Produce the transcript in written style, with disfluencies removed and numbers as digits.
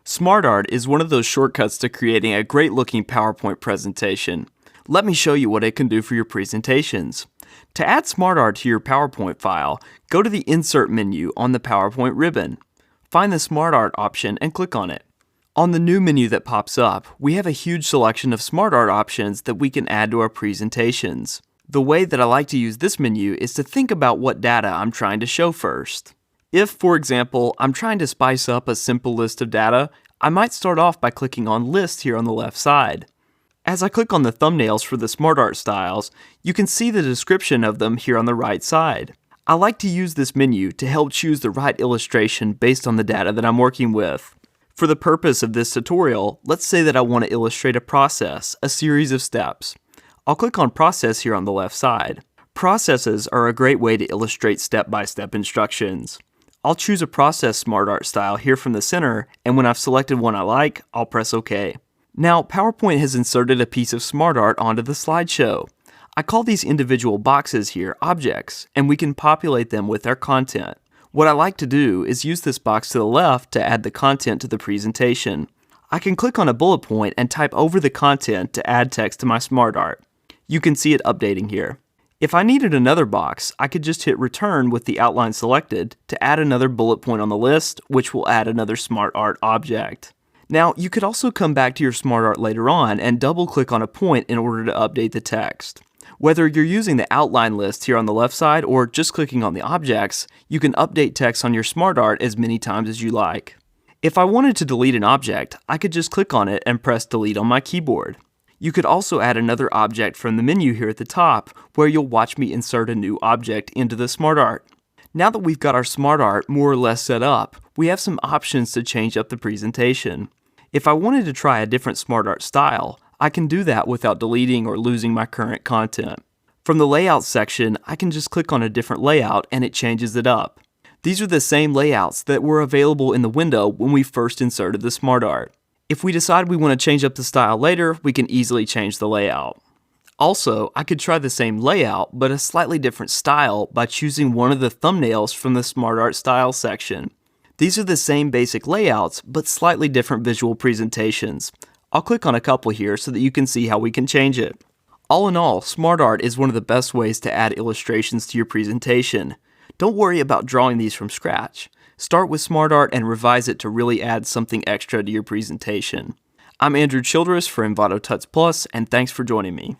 SmartArt is one of those shortcuts to creating a great looking PowerPoint presentation. Let me show you what it can do for your presentations. To add SmartArt to your PowerPoint file, go to the Insert menu on the PowerPoint ribbon. Find the SmartArt option and click on it. On the new menu that pops up, we have a huge selection of SmartArt options that we can add to our presentations. The way that I like to use this menu is to think about what data I'm trying to show first. If, for example, I'm trying to spice up a simple list of data, I might start off by clicking on List here on the left side. As I click on the thumbnails for the SmartArt styles, you can see the description of them here on the right side. I like to use this menu to help choose the right illustration based on the data that I'm working with. For the purpose of this tutorial, let's say that I want to illustrate a process, a series of steps. I'll click on Process here on the left side. Processes are a great way to illustrate step-by-step instructions. I'll choose a process SmartArt style here from the center, and when I've selected one I like, I'll press OK. Now, PowerPoint has inserted a piece of SmartArt onto the slideshow. I call these individual boxes here objects, and we can populate them with our content. What I like to do is use this box to the left to add the content to the presentation. I can click on a bullet point and type over the content to add text to my SmartArt. You can see it updating here. If I needed another box, I could just hit Return with the outline selected to add another bullet point on the list, which will add another SmartArt object. Now, you could also come back to your SmartArt later on and double-click on a point in order to update the text. Whether you're using the outline list here on the left side or just clicking on the objects, you can update text on your SmartArt as many times as you like. If I wanted to delete an object, I could just click on it and press Delete on my keyboard. You could also add another object from the menu here at the top, where you'll watch me insert a new object into the SmartArt. Now that we've got our SmartArt more or less set up, we have some options to change up the presentation. If I wanted to try a different SmartArt style, I can do that without deleting or losing my current content. From the Layout section, I can just click on a different layout and it changes it up. These are the same layouts that were available in the window when we first inserted the SmartArt. If we decide we want to change up the style later, we can easily change the layout. Also, I could try the same layout, but a slightly different style by choosing one of the thumbnails from the SmartArt Style section. These are the same basic layouts, but slightly different visual presentations. I'll click on a couple here so that you can see how we can change it. All in all, SmartArt is one of the best ways to add illustrations to your presentation. Don't worry about drawing these from scratch. Start with SmartArt and revise it to really add something extra to your presentation. I'm Andrew Childress for Envato Tuts Plus, and thanks for joining me.